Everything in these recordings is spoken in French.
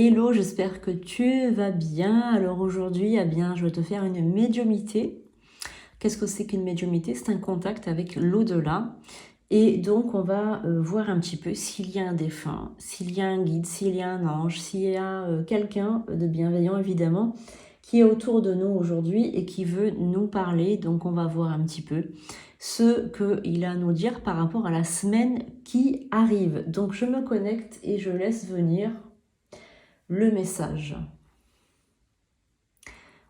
Hello, j'espère que tu vas bien. Alors aujourd'hui, eh bien, je vais te faire une médiumnité. Qu'est-ce que c'est qu'une médiumnité? C'est un contact avec l'au-delà. Et donc, on va voir un petit peu s'il y a un défunt, s'il y a un guide, s'il y a un ange, s'il y a quelqu'un de bienveillant, évidemment, qui est autour de nous aujourd'hui et qui veut nous parler. Donc, on va voir un petit peu ce qu'il a à nous dire par rapport à la semaine qui arrive. Donc, je me connecte et je laisse venir le message.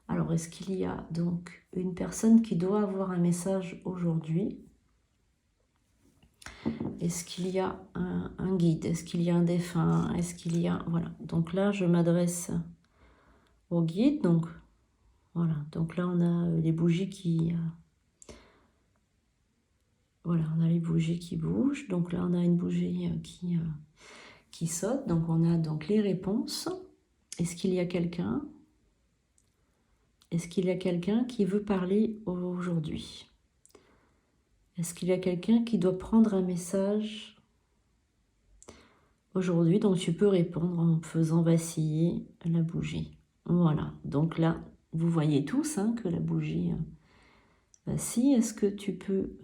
Alors, est-ce qu'il y a donc une personne qui doit avoir un message aujourd'hui? Est-ce qu'il y a un guide? Est-ce qu'il y a un défunt? Est-ce qu'il y a... Voilà. Donc là, je m'adresse au guide. Donc, voilà. Donc là, on a les bougies qui... Voilà, on a les bougies qui bougent. Donc là, on a une bougie qui saute. Donc, on a donc les réponses. Est-ce qu'il y a quelqu'un? Est-ce qu'il y a quelqu'un qui veut parler aujourd'hui? Est-ce qu'il y a quelqu'un qui doit prendre un message aujourd'hui? Donc tu peux répondre en faisant vaciller la bougie. Voilà, donc là, vous voyez tous que la bougie vacille. Est-ce que tu peux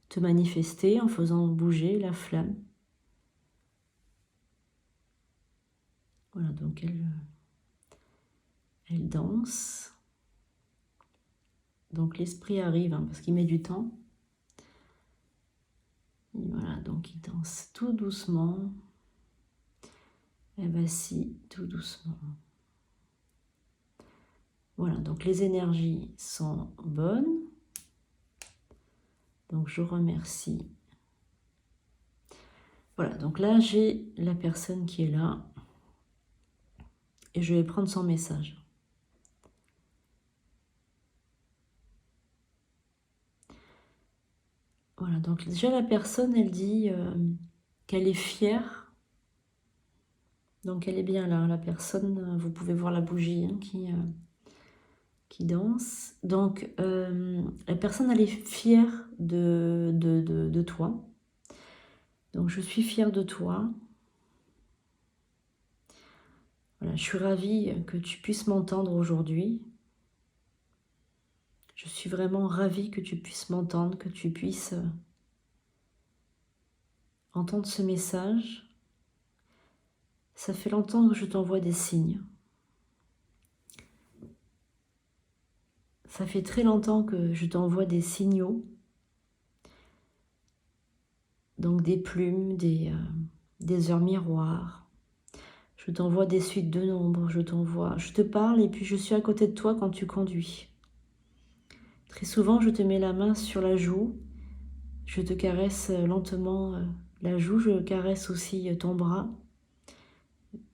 te manifester en faisant bouger la flamme? Voilà, donc elle danse. Donc l'esprit arrive, parce qu'il met du temps. Et voilà, donc il danse tout doucement. Elle vacille tout doucement. Voilà, donc les énergies sont bonnes. Donc je remercie. Voilà, donc là j'ai la personne qui est là. Et je vais prendre son message. Voilà, donc déjà la personne, elle dit qu'elle est fière. Donc elle est bien là, la personne, vous pouvez voir la bougie qui danse. Donc la personne, elle est fière de toi. Donc je suis fière de toi. Voilà, je suis ravie que tu puisses m'entendre aujourd'hui. Je suis vraiment ravie que tu puisses m'entendre, que tu puisses entendre ce message. Ça fait longtemps que je t'envoie des signes. Ça fait très longtemps que je t'envoie des signaux. Donc des plumes, des heures miroirs. Je t'envoie des suites de nombres, je te parle et puis je suis à côté de toi quand tu conduis. Très souvent, je te mets la main sur la joue, je te caresse lentement la joue, je caresse aussi ton bras.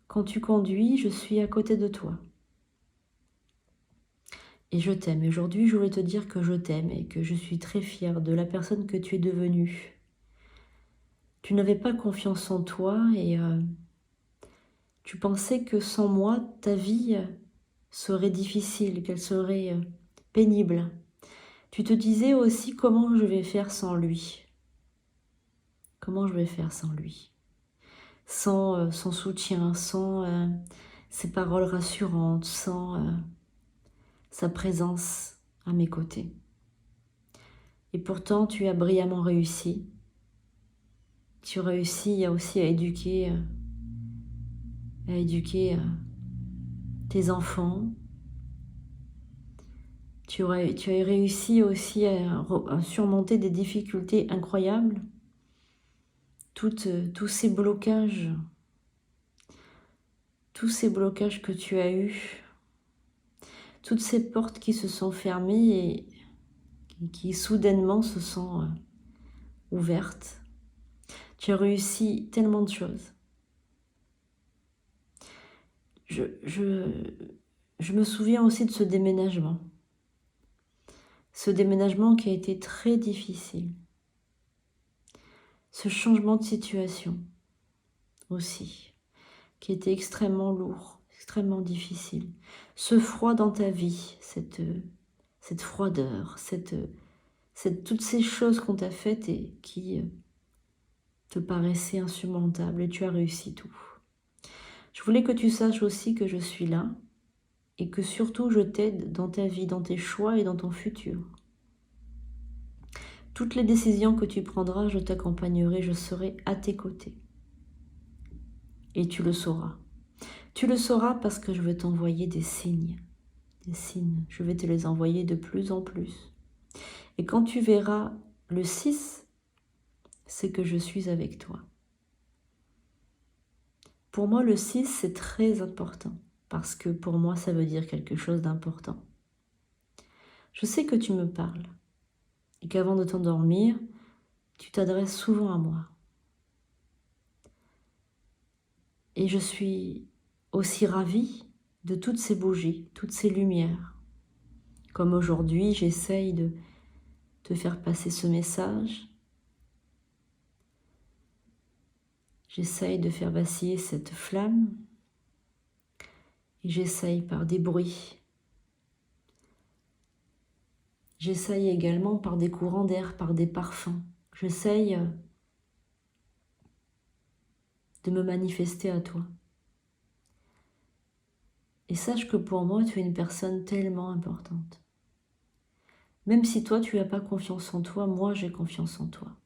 Quand tu conduis, je suis à côté de toi. Et je t'aime. Et aujourd'hui, je voulais te dire que je t'aime et que je suis très fière de la personne que tu es devenue. Tu n'avais pas confiance en toi et tu pensais que sans moi, ta vie serait difficile, qu'elle serait pénible. Tu te disais aussi comment je vais faire sans lui. Comment je vais faire sans lui? Sans son soutien, sans ses paroles rassurantes, sans sa présence à mes côtés. Et pourtant, tu as brillamment réussi. Tu réussis aussi à éduquer tes enfants. Tu as réussi aussi à surmonter des difficultés incroyables. Tous ces blocages que tu as eus, toutes ces portes qui se sont fermées et qui soudainement se sont ouvertes. Tu as réussi tellement de choses. Je me souviens aussi de ce déménagement. Ce déménagement qui a été très difficile. Ce changement de situation aussi, qui était extrêmement lourd, extrêmement difficile. Ce froid dans ta vie, cette froideur, toutes ces choses qu'on t'a faites et qui te paraissaient insurmontables, et tu as réussi tout. Je voulais que tu saches aussi que je suis là et que surtout je t'aide dans ta vie, dans tes choix et dans ton futur. Toutes les décisions que tu prendras, je t'accompagnerai, je serai à tes côtés. Et tu le sauras. Tu le sauras parce que je vais t'envoyer des signes. Des signes, je vais te les envoyer de plus en plus. Et quand tu verras le 6, c'est que je suis avec toi. Pour moi, le 6, c'est très important, parce que pour moi, ça veut dire quelque chose d'important. Je sais que tu me parles, et qu'avant de t'endormir, tu t'adresses souvent à moi. Et je suis aussi ravie de toutes ces bougies, toutes ces lumières. Comme aujourd'hui, j'essaye de te faire passer ce message. J'essaye de faire vaciller cette flamme. Et j'essaye par des bruits. J'essaye également par des courants d'air, par des parfums. J'essaye de me manifester à toi. Et sache que pour moi, tu es une personne tellement importante. Même si toi, tu n'as pas confiance en toi, moi, j'ai confiance en toi.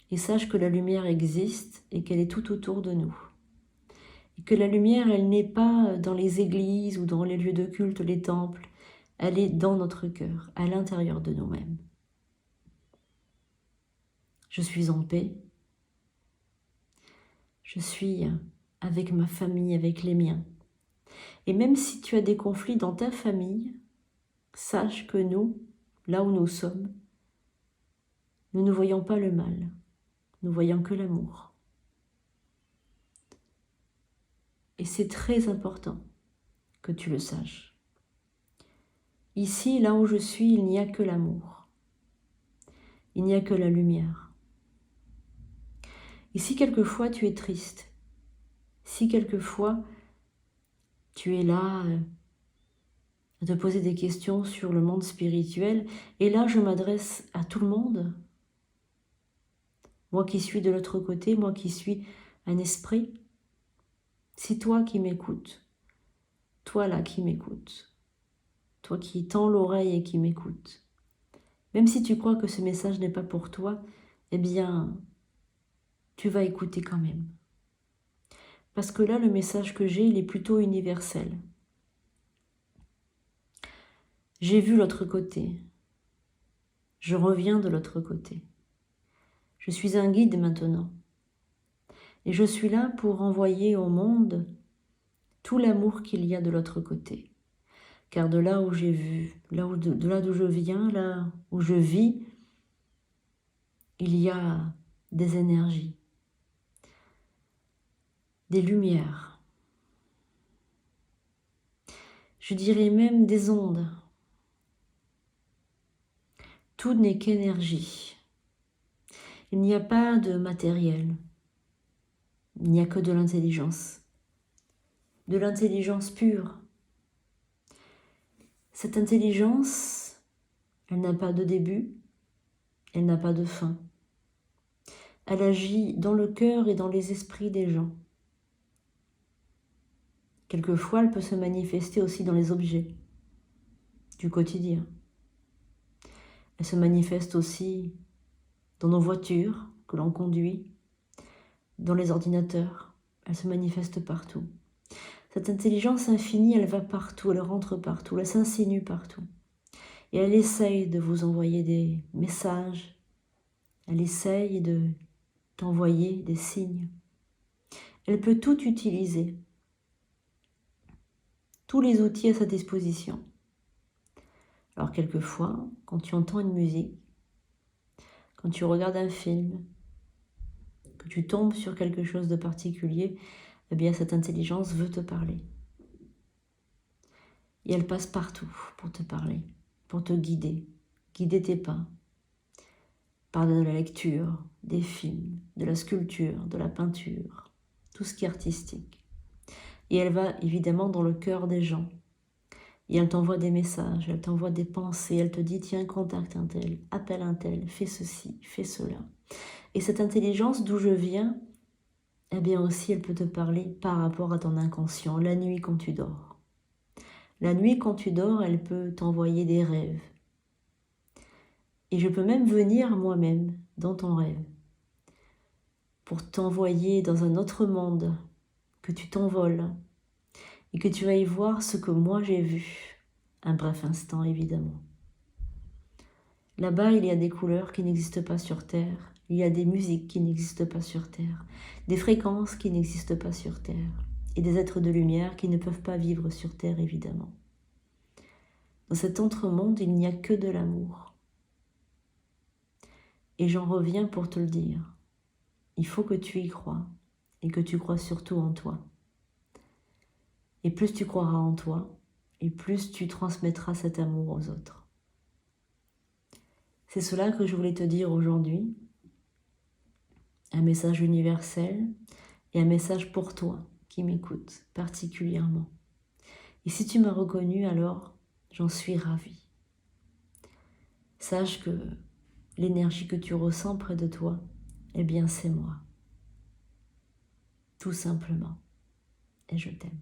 Et sache que la lumière existe et qu'elle est tout autour de nous. Et que la lumière, elle n'est pas dans les églises ou dans les lieux de culte, les temples. Elle est dans notre cœur, à l'intérieur de nous-mêmes. Je suis en paix. Je suis avec ma famille, avec les miens. Et même si tu as des conflits dans ta famille, sache que nous, là où nous sommes, nous ne voyons pas le mal, nous voyons que l'amour. Et c'est très important que tu le saches. Ici, là où je suis, il n'y a que l'amour. Il n'y a que la lumière. Et si quelquefois tu es triste, si quelquefois tu es là à te poser des questions sur le monde spirituel, et là je m'adresse à tout le monde, moi qui suis de l'autre côté, moi qui suis un esprit, si toi qui m'écoutes, toi là qui m'écoutes, toi qui tends l'oreille et qui m'écoutes, même si tu crois que ce message n'est pas pour toi, eh bien, tu vas écouter quand même. Parce que là, le message que j'ai, il est plutôt universel. J'ai vu l'autre côté. Je reviens de l'autre côté. Je suis un guide maintenant. Et je suis là pour envoyer au monde tout l'amour qu'il y a de l'autre côté. Car de là où j'ai vu, de là d'où je viens, là où je vis, il y a des énergies, des lumières, je dirais même des ondes. Tout n'est qu'énergie. Il n'y a pas de matériel, il n'y a que de l'intelligence pure. Cette intelligence, elle n'a pas de début, elle n'a pas de fin. Elle agit dans le cœur et dans les esprits des gens. Quelquefois, elle peut se manifester aussi dans les objets du quotidien. Elle se manifeste aussi dans nos voitures que l'on conduit, dans les ordinateurs. Elle se manifeste partout. Cette intelligence infinie, elle va partout, elle rentre partout, elle s'insinue partout. Et elle essaye de vous envoyer des messages, elle essaye de t'envoyer des signes. Elle peut tout utiliser, tous les outils à sa disposition. Alors quelquefois, quand tu entends une musique, quand tu regardes un film, que tu tombes sur quelque chose de particulier, eh bien cette intelligence veut te parler. Et elle passe partout pour te parler, pour te guider tes pas, par de la lecture, des films, de la sculpture, de la peinture, tout ce qui est artistique. Et elle va évidemment dans le cœur des gens. Et elle t'envoie des messages, elle t'envoie des pensées, elle te dit tiens, contacte un tel, appelle un tel, fais ceci, fais cela. Et cette intelligence d'où je viens, eh bien aussi elle peut te parler par rapport à ton inconscient, la nuit quand tu dors. La nuit quand tu dors, elle peut t'envoyer des rêves. Et je peux même venir moi-même dans ton rêve pour t'envoyer dans un autre monde, que tu t'envoles et que tu vas y voir ce que moi j'ai vu, un bref instant évidemment. Là-bas, il y a des couleurs qui n'existent pas sur Terre, il y a des musiques qui n'existent pas sur Terre, des fréquences qui n'existent pas sur Terre, et des êtres de lumière qui ne peuvent pas vivre sur Terre évidemment. Dans cet entre-monde, il n'y a que de l'amour. Et j'en reviens pour te le dire. Il faut que tu y crois, et que tu crois surtout en toi. Et plus tu croiras en toi, et plus tu transmettras cet amour aux autres. C'est cela que je voulais te dire aujourd'hui. Un message universel et un message pour toi qui m'écoute particulièrement. Et si tu m'as reconnu, alors j'en suis ravie. Sache que l'énergie que tu ressens près de toi, eh bien c'est moi. Tout simplement. Et je t'aime.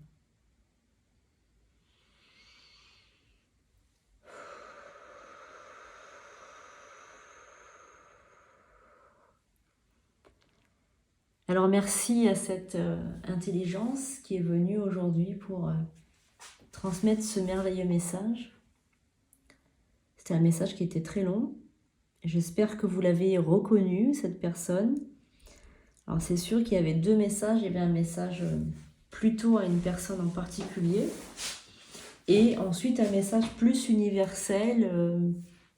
Alors merci à cette intelligence qui est venue aujourd'hui pour transmettre ce merveilleux message. C'était un message qui était très long. J'espère que vous l'avez reconnu, cette personne. Alors c'est sûr qu'il y avait deux messages. Il y avait un message plutôt à une personne en particulier. Et ensuite un message plus universel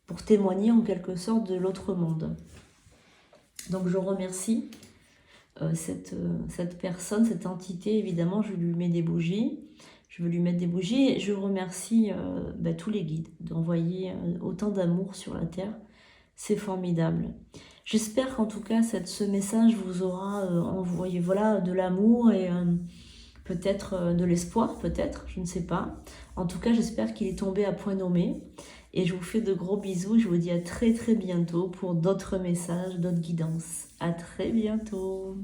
pour témoigner en quelque sorte de l'autre monde. Donc je remercie cette personne, cette entité. Évidemment, je lui mets des bougies. Je veux lui mettre des bougies et je remercie tous les guides d'envoyer autant d'amour sur la Terre. C'est formidable. J'espère qu'en tout cas, ce message vous aura envoyé de l'amour et peut-être de l'espoir, peut-être, je ne sais pas. En tout cas, j'espère qu'il est tombé à point nommé. Et je vous fais de gros bisous. Je vous dis à très très bientôt pour d'autres messages, d'autres guidances. À très bientôt.